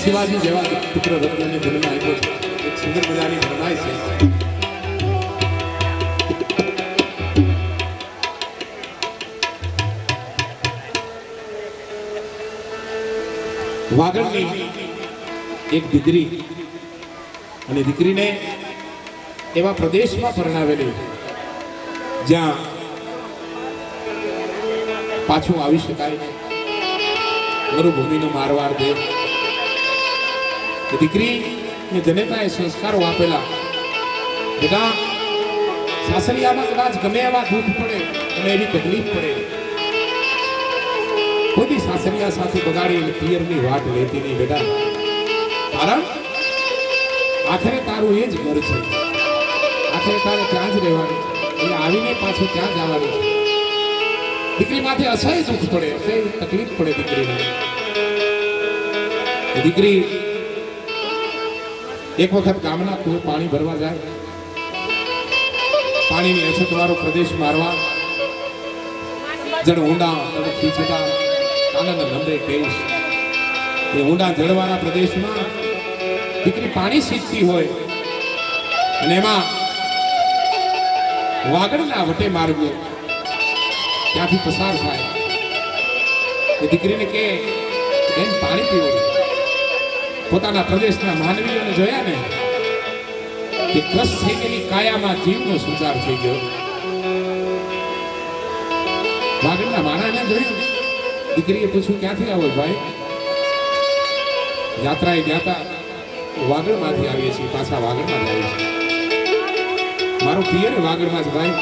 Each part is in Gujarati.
શિવાજી જેવા પુત્ર રત્નને જન્મ આપ્યો છે. એક સુંદર મજાની ફરમાઈશ છે. વાગડની એક દીકરી અને દીકરીને એવા પ્રદેશમાં પરણાવેલી જ્યાં પાછું આવી શકાય, મરુભૂમિનો મારવાડ દેવ. દીકરીને જનેતાએ સંસ્કારો આપેલા. બધા સાસરિયામાં કદાચ ગમે એવા દુઃખ પડે અને એવી તકલીફ પડે, કોઈ સાસરિયા સાથે બગાડી પિયરની વાટ લેતી નહીં બેટા. કારણ આખરે તારું એ જ ઘર છે, આખરે તારે ત્યાં જ રહેવાનું છે, એટલે આવીને પાછું ત્યાં જવાનું છે. દીકરી માથે અસહ્ય દુઃખ પડે, અસહ્ય તકલીફ પડે દીકરીને. દીકરી એક વખત ગામના કુએ પાણી ભરવા જાય. પાણીની અછત વાળો પ્રદેશ મારવા જણ ઊંડા ખીચતા આનંદ નંદે કહીશ. એ ઊંડા જળવાના પ્રદેશમાં દીકરી પાણી સીંચતી હોય અને એમાં વાગડના વટે માર્ગો ત્યાંથી પસાર થાય. એ દીકરીને કે બેન પાણી પીવો. પોતાના પ્રદેશના માનવીઓને જોયા ને કે કષ્ટ થઈ ગયેલી કાયામાં જીવનો સુધાર થઈ ગયો. વાગડના માણાને જોયું. દીકરીએ પૂછ્યું ક્યાંથી આવો ભાઈ? યાત્રાએ ગયા વાગડમાંથી આવીએ છીએ, પાછા વાગડમાં જ આવીએ છીએ. મારું પિયર વાગડમાં છે ભાઈ.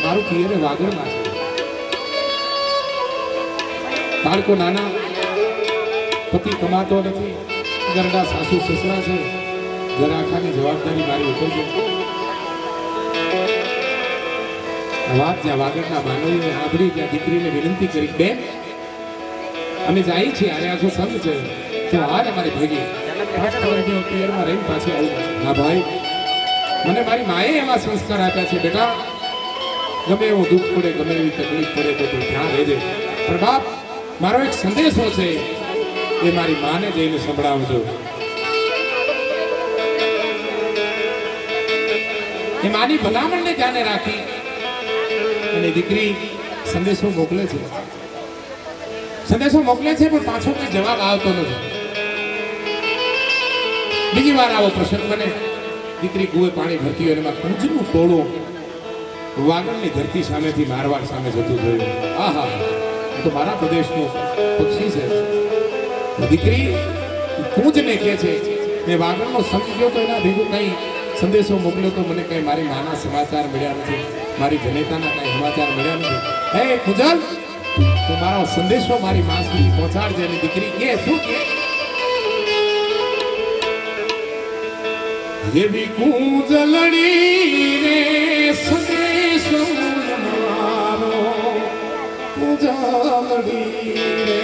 મારું પિયર વાગડમાં છે. બાળકો નાના, પતિ કમાતો નથી, ઘરના સાસુ સસરા છે, ઘર આખાની જવાબદારી મારી ઉપર છે. વાત જ્યાં વાગડના માનવીને સાંભળી ત્યાં દીકરીને વિનંતી કરી, બેન અમે જાય છીએ, આને આખો સંગ છે, તો હાલ અમારી ભેગી પિયરમાં રહીને પાછી આવી. હા ભાઈ, મને મારી માએ એવા સંસ્કાર આપ્યા છે બેટા, ગમે એવું દુઃખ પડે, ગમે એવી તકલીફ પડે તો તું ધ્યાન રહેજે. પણ બાપ, મારો એક સંદેશો છે, એ મારી માને જઈને સંભળાવજો. એ માની ભલામણને ધ્યાને રાખી અને દીકરી સંદેશો મોકલે છે. સંદેશો મોકલે છે પણ પાછો કોઈ જવાબ આવતો નથી. બીજી વાર આવો પ્રસંગ બને. દીકરી કુએ પાણી ભરતી હોય એમાં કુંજનું ટોળું વાગડની ધરતી સામેથી મારવાડ સામે જતું થયું. આહા, એ તો મારા પ્રદેશનું પક્ષી છે. દીકરી કુંજને કહે છે મેં વાગડનો સંગ ગયો તો એના ભેગું કઈ સંદેશો મોકલ્યો તો મને કઈ મારી માના સમાચાર મળ્યા નથી, મારી જનેતાના કઈ સમાચાર મળ્યા નથી. હે કુંજલ, તો મારો સંદેશો મારી મા સુધી પહોંચાડજે. અને દીકરી કે શું કે એવી કુંજલડી રે સંદેશો મારો કુંજલડી રે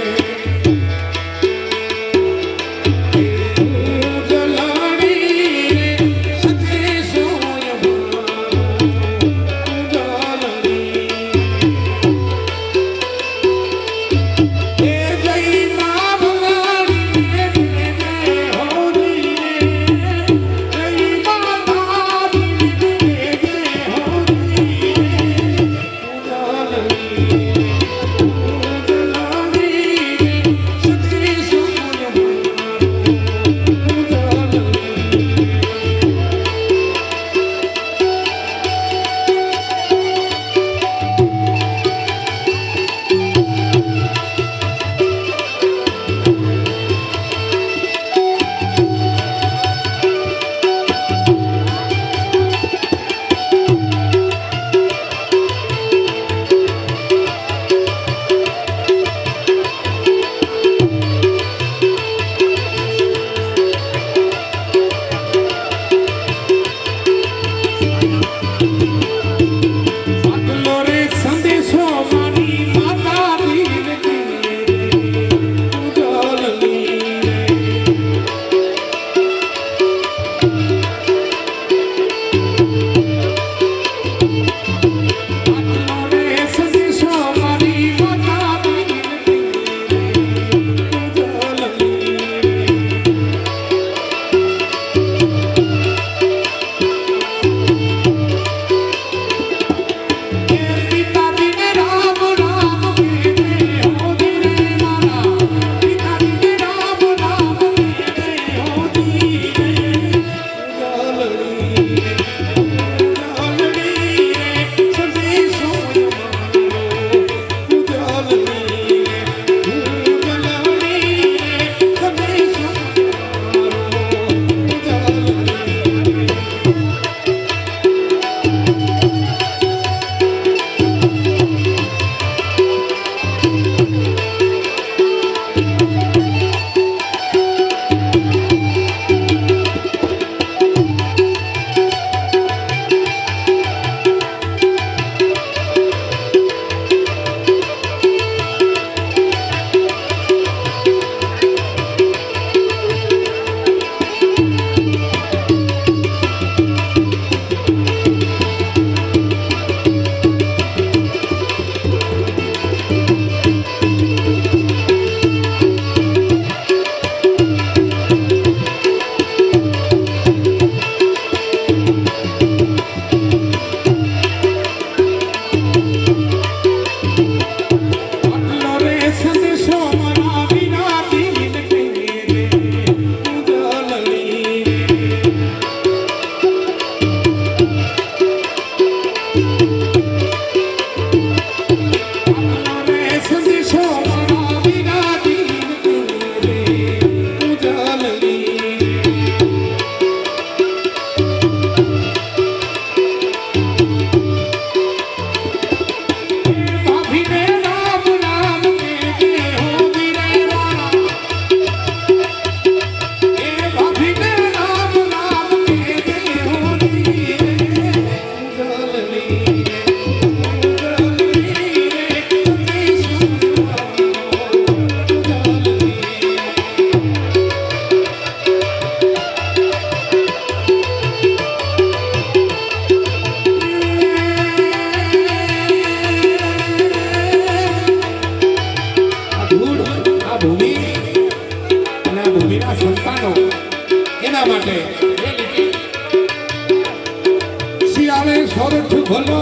સોરઠ ભલો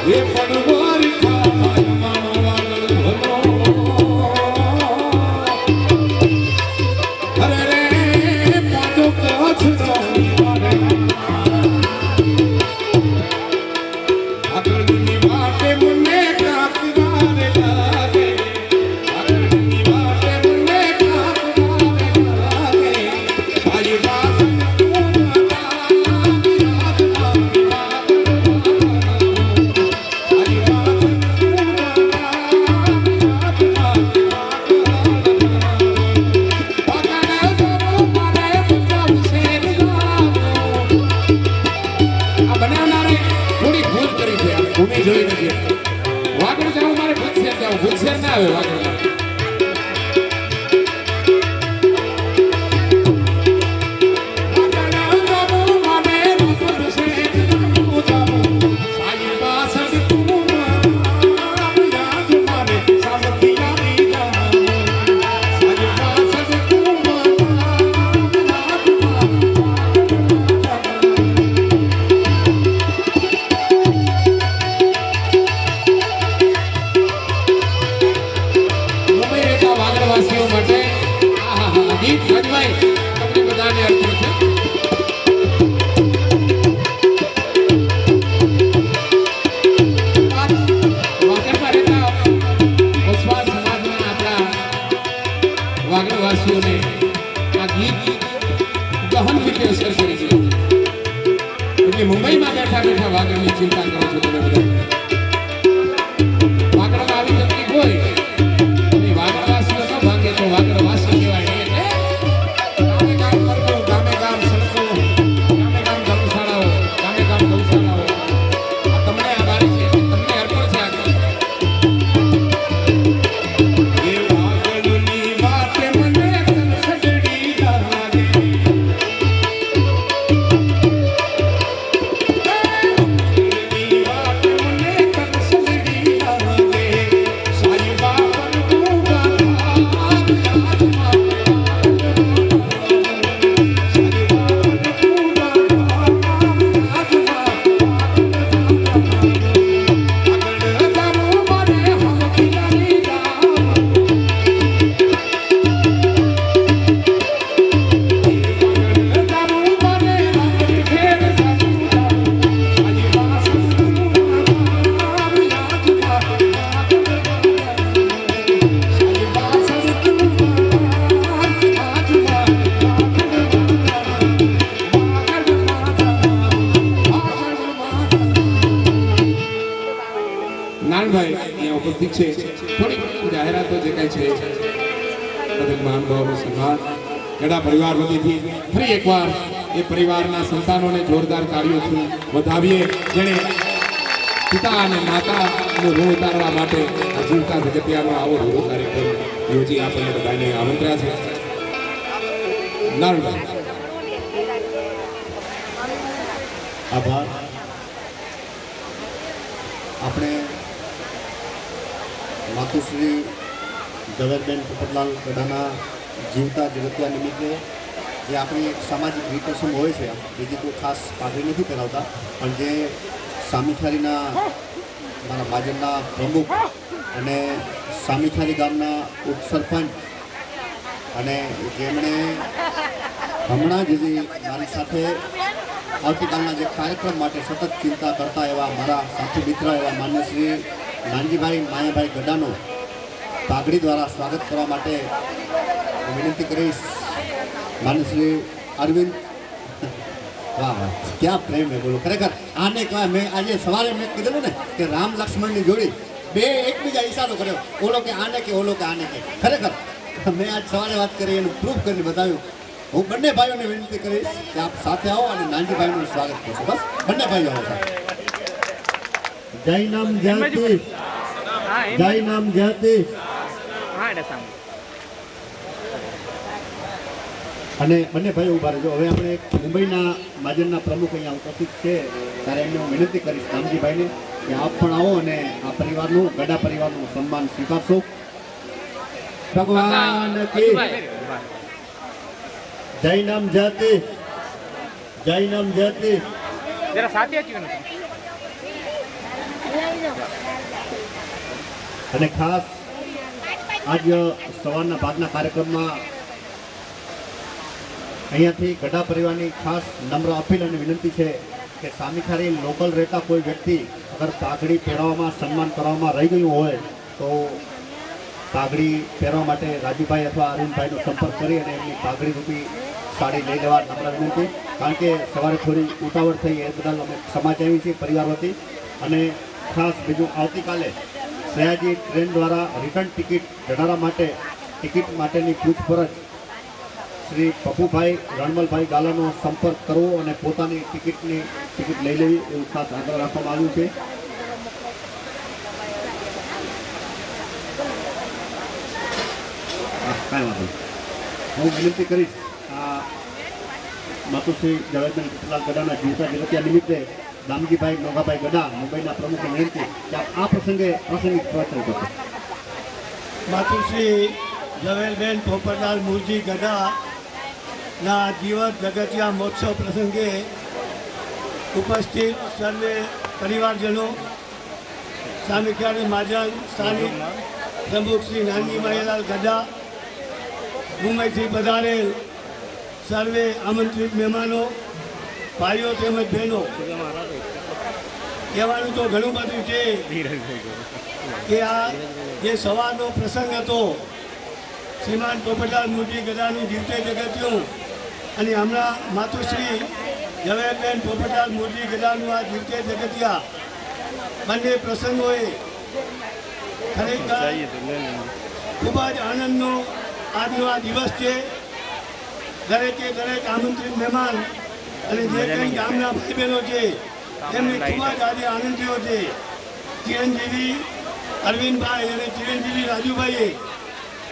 એ પણ જોઈ નથી વાગડ જાવ મારે ભૂતશેર ના આવે વાગડ વાગડવાસીઓને આ ગીત ગહન રીતે અસર કરી છે એટલે મુંબઈમાં બેઠા બેઠા વાગડની ચિંતા કરો છો તમે બધા વાગડમાં આવી તકલીફ હોય અને વાગડવાસીઓ ન ભાગે તો વાગડવાસી કહેવાય ગામે ગામ કરવું ગામે ગામ સડકો ગામે ગામ ધર્મશાળાઓ ગામે ગામ ગૌશાળાઓ આ તમને આ બારી છે તમને અર્પણ છે આ નાનભાઈ અહીંયા ઉપસ્થિત છે થોડી જાહેરાતો જે કઈ છે બધા મહાનુભાવોનો સન્માન ગડા પરિવાર વતીથી ફરી એકવાર એ પરિવારના સંતાનોને જોરદાર તાળીઓથી વધાવીએ જેણે પિતા અને માતાનું ઋણ ઉતારવા માટે આ જીવતા જગતિયાનો આવો રૂડો કાર્યક્રમ યોજી આપણને બધાને આમંત્ર્યા છે નાનભાઈ આભાર આપણે માતુશ્રી ઝવેરબેન પોપટલાલ ગડાના જીવતા જગતિયા નિમિત્તે જે આપણી એક સામાજિક રીત રસમ હોય છે બીજી કોઈ ખાસ પાઘડી નથી કરાવતા પણ જે સામીથારીના મારા માજરના પ્રમુખ અને સામીથારી ગામના ઉપસરપંચ અને જેમણે હમણાં જ મારી સાથે આવતીકાલના જે કાર્યક્રમ માટે સતત ચિંતા કરતા એવા મારા સાથી મિત્ર એવા માન્ય શ્રી નાનજીભાઈ માયાભાઈ ગડાનો પાઘડી દ્વારા સ્વાગત કરવા માટે હું વિનંતી કરીશ માન્ય શ્રી અરવિંદ વાહ વાહ ક્યાં પ્રેમ હે બોલો ખરેખર આને કહેવાય મેં આજે સવારે મેં કીધેલું ને કે રામ લક્ષ્મણની જોડી બે એકબીજા ઈશારો કર્યો ઓલો કે આને કે ઓલો કે આને કે ખરેખર મેં આજ સવારે વાત કરી એનું પ્રૂફ કરીને બતાવ્યું હું બંને ભાઈઓને વિનંતી કરીશ કે આપ સાથે આવો અને નાનજીભાઈનું સ્વાગત કરશો બસ બંને ભાઈઓ આવો જય નામ જાતિ જય નામ જાતિ અને બંને ભાઈઓ ઉભા રહેજો હવે આપણે મુંબઈના માજરના પ્રમુખ અહીંયા ઉપસ્થિત છે ત્યારે એમને હું વિનંતી કરીશ નામજીભાઈને કે આપ પણ આવો અને આ પરિવારનું ગડા પરિવારનું સન્માન સ્વીકારશો ભગવાન કી જૈનમ જાતિ જૈનમ જાતિ જરા સાથે જ અને ખાસ આજ સવારના ભાગના કાર્યક્રમમાં અહીંયાથી ગઢા પરિવારની ખાસ નમ્ર અપીલ અને વિનંતી છે કે સામીખારી લોકલ રહેતા કોઈ વ્યક્તિ અગર પાઘડી પહેરવામાં સન્માન કરવામાં રહી ગયું હોય તો પાઘડી પહેરવા માટે રાજુભાઈ અથવા અરવિંદભાઈનો સંપર્ક કરી અને એમની પાઘડી રૂપી સાડી લઈ લેવા નમ્ર વિનંતી. કારણ કે સવારે થોડી ઉતાવળ થઈ એ બદલ અમે ક્ષમા ચાહીએ છીએ પરિવાર વતી. અને ખાસ બીજું આવતીકાલે સયાજી ટ્રેન દ્વારા રિટર્ન ટિકિટ જનારા માટે ટિકિટ માટેની પૂછપરછ શ્રી પપ્પુભાઈ રણમલભાઈ ગાલાનો સંપર્ક કરવો અને પોતાની ટિકિટ લઈ લેવી એવું ખાસ આગ્રહ રાખવામાં આવ્યું છે. કાંઈ વાંધો નહીં. હું વિનંતી કરીશ આ માતુશ્રી ઝવેરબેન પોપટલાલ ગઢાના જીવતા જગતિયા નિમિત્તે દામજીભાઈ મોગાભાઈ ગઢા મુંબઈના પ્રમુખને વિનંતી કે આ પ્રસંગે પ્રાસંગિક પ્રવચન કરશે. માતુશ્રી ઝવેરબેન પોપટલાલ મુરજી ગઢાના જીવત જગતિયા મહોત્સવ પ્રસંગે ઉપસ્થિત સર્વે પરિવારજનો, સામીખારી મહાજન સ્થાનિક પ્રમુખ શ્રી નાનજી માયાલાલ ગઢા, મુંબઈથી પધારેલ સર્વે આમંત્રિત મહેમાનો, ભાઈઓ તેમજ બહેનો, કહેવાનું તો ઘણું બધું છે કે આ જે સવારનો પ્રસંગ હતો શ્રીમાન પોપટલાલ મુરજી ગઢાનું જીવતે જગત્યું અને હમણાં માતુશ્રી ઝવેરબેન પોપટલાલ મુરજી ગઢાનું આ જીવતે જગત્યા બંને પ્રસંગોએ ખરેખર ખૂબ જ આનંદનો આજનો આ દિવસ છે. દરેકે દરેક આમંત્રિત મહેમાન અને જે કંઈ ગામના ભાઈ બહેનો છે એમને ખૂબ જ આજે આનંદ થયો છે. ચિરંજીવી અરવિંદભાઈ અને ચિરંજીવી રાજુભાઈએ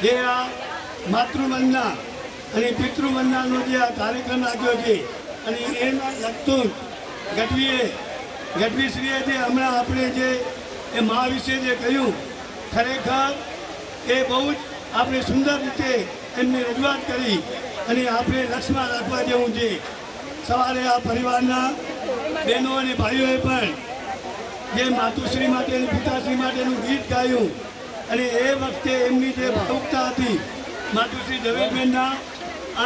જે આ માતૃવંદના અને પિતૃવંદનાનો જે આ કાર્યક્રમ રાખ્યો છે અને એના લગતું ગઢવીશ્રીએ જે હમણાં આપણે જે એ મા વિશે જે કહ્યું ખરેખર એ બહુ જ આપણે સુંદર રીતે એમની રજૂઆત કરી અને આપણે લક્ષ્યમાં રાખવા જેવું છે. સવારે આ પરિવારના બહેનો અને ભાઈઓએ પણ જે માતુશ્રી માટે અને પિતાશ્રી માટેનું ગીત ગાયું અને એ વખતે એમની જે ભાવુકતા હતી, માતુશ્રી ઝવેરબેનના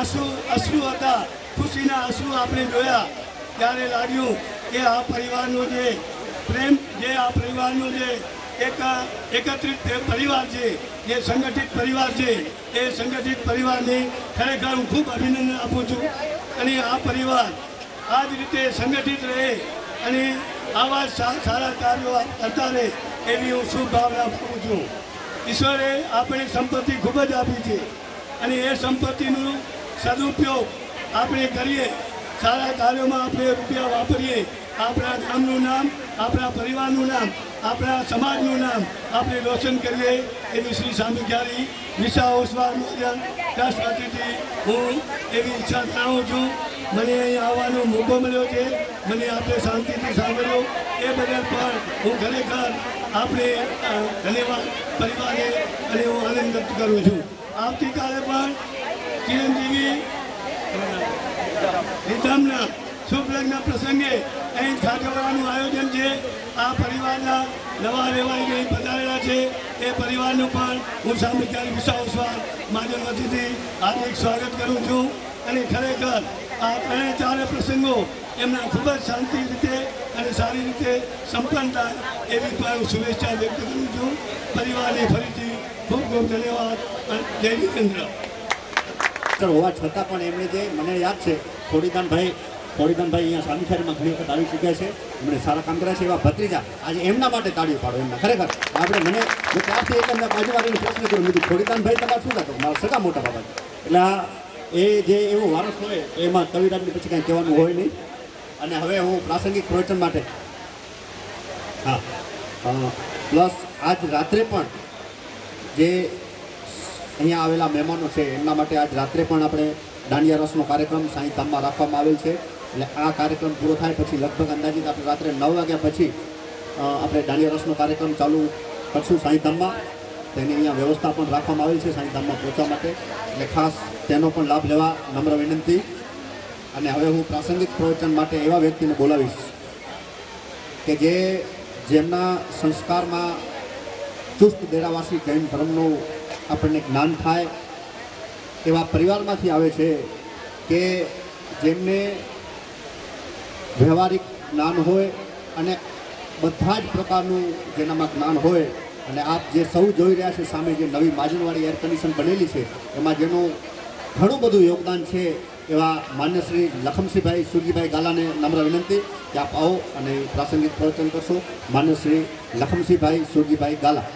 અશ્રુ હતા, ખુશીના અશ્રુ આપણે જોયા ત્યારે લાગ્યું કે આ પરિવારનો જે પ્રેમ, જે આ પરિવારનો જે એકત્રિત પરિવાર છે, જે સંગઠિત પરિવાર છે, એ સંગઠિત પરિવારને ખરેખર હું ખૂબ અભિનંદન આપું છું. અને આ પરિવાર આ જ રીતે સંગઠિત રહે અને આવા સારા કાર્યો કરતા રહે એવી હું શુભ ભાવના આપું છું. ઈશ્વરે આપણે સંપત્તિ ખૂબ જ આપી છે અને એ સંપત્તિનો સદુપયોગ આપણે કરીએ, સારા કાર્યોમાં આપણે રૂપિયા વાપરીએ, આપણા ગામનું નામ, આપણા પરિવારનું નામ, આપણા સમાજનું નામ આપણે રોશન કરીએ એવી શ્રી સામીખારી વિશા ઓસવાલ મહાજન ટ્રસ્ટ વતીથી હું એવી ઈચ્છા ધરાવું છું. મને અહીં આવવાનો મોકો મળ્યો છે, મને આપણે શાંતિથી સાંભળ્યો એ બદલ પણ હું ખરેખર આપણે ધન્યવાદ પરિવારને અને હું આનંદ વ્યક્ત કરું છું. આવતીકાલે પણ ચિરંજીવી રીધમના શુભ લગ્ન પ્રસંગે અહીં ખાટવડાનું આયોજન છે. આ પરિવારના નવા વેવાઈને પધારેલા છે એ પરિવારનું પણ હું સામીખારી વિશા ઓસવાલ મહાજન વતીથી હાર્દિક સ્વાગત કરું છું. અને ખરેખર આ ત્રણે ચારે પ્રસંગો એમના ખૂબ જ શાંતિ રીતે અને સારી રીતે સંપન્ન થાય એવી પણ હું શુભેચ્છા વ્યક્ત કરું છું. પરિવારને ફરીથી ખૂબ ખૂબ ધન્યવાદ. જય જીતેન્દ્ર. હોવા છતાં પણ એમણે જે મને યાદ છે ખોડીદાનભાઈ અહીંયા સામીખારીમાં ઘણી વખત આવી ચૂક્યા છે, એમણે સારા કામ કર્યા છે. એવા ભત્રીજા આજે એમના માટે તાળીઓ પાડો એમના. ખરેખર આપણે મને ત્યારથી એક એમને બાજુવાળીને પ્રશ્ન કર્યો, મેં ખોડીદાનભાઈ તમારે શું થતું? મારા સગા મોટા બાબા. એટલે એ જે એવો વારસ હોય એમાં કવિરાજની પછી કાંઈ કહેવાનું હોય નહીં. અને હવે હું પ્રાસંગિક પ્રવચન માટે પ્લસ આજ રાત્રે પણ જે અહીંયા આવેલા મહેમાનો છે એમના માટે આજ રાત્રે પણ આપણે દાંડિયા રસનો કાર્યક્રમ સાંઈ ધામમાં રાખવામાં આવેલ છે. એટલે આ કાર્યક્રમ પૂરો થાય પછી લગભગ અંદાજિત આપણે રાત્રે 9 વાગ્યા પછી આપણે દાંડિયા રસનો કાર્યક્રમ ચાલુ કરશું સાંઈ ધામમાં. તેની અહીંયા વ્યવસ્થા પણ રાખવામાં આવી છે સાંઈધામમાં પહોંચવા માટે, એટલે ખાસ તેનો પણ લાભ લેવા નમ્ર વિનંતી. અને હવે હું પ્રાસંગિક પ્રવચન માટે એવા વ્યક્તિને બોલાવીશ કે જેમના સંસ્કારમાં ચુસ્ત દેરાવાસી જૈન ધર્મનું આપણને જ્ઞાન થાય એવા પરિવારમાંથી આવે છે, કે જેમને વ્યવહારિક જ્ઞાન હોય અને બધા જ પ્રકારનું જેનામાં જ્ઞાન હોય. અને આપ જે સૌ જોઈ રહ્યા છે સામે જે નવી માજનવાળી એર કન્ડિશન બનેલી છે એમાં જેનું ઘણું બધું યોગદાન છે એવા માન્ય શ્રી લખમસિંહભાઈ સુરજીભાઈ ગાલાને નમ્ર વિનંતી કે આપ આવો અને પ્રાસંગિક પ્રવચન કરશો. માન્ય શ્રી લખમસિંહભાઈ સુરજીભાઈ ગાલા.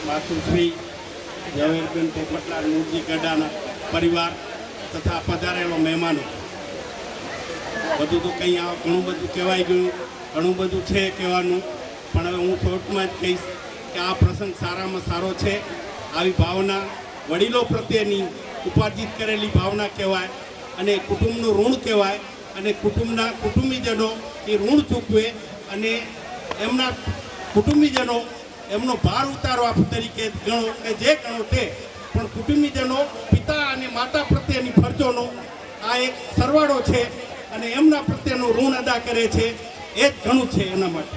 માતુશ્રી ઝવેરબેન પોપટલાલ મૂળજી ગઢાના પરિવાર તથા પધારેલો મહેમાનો, બધું તો કંઈ આ ઘણું બધું કહેવાય ગયું, ઘણું બધું છે કહેવાનું, પણ હવે હું શોર્ટમાં જ કહીશ કે આ પ્રસંગ સારામાં સારો છે. આવી ભાવના વડીલો પ્રત્યેની ઉપાર્જિત કરેલી ભાવના કહેવાય અને કુટુંબનું ઋણ કહેવાય. અને કુટુંબીજનો એ ઋણ ચૂકવે અને એમના કુટુંબીજનો એમનો ભાર ઉતારવા તરીકે ગણો કે જે ગણો તે, પણ કુટુંબીજનો પિતા અને માતા પ્રત્યેની ફરજોનો આ એક સરવાળો છે અને એમના પ્રત્યેનું ઋણ અદા કરે છે. એ જ ઘણું છે એના માટે.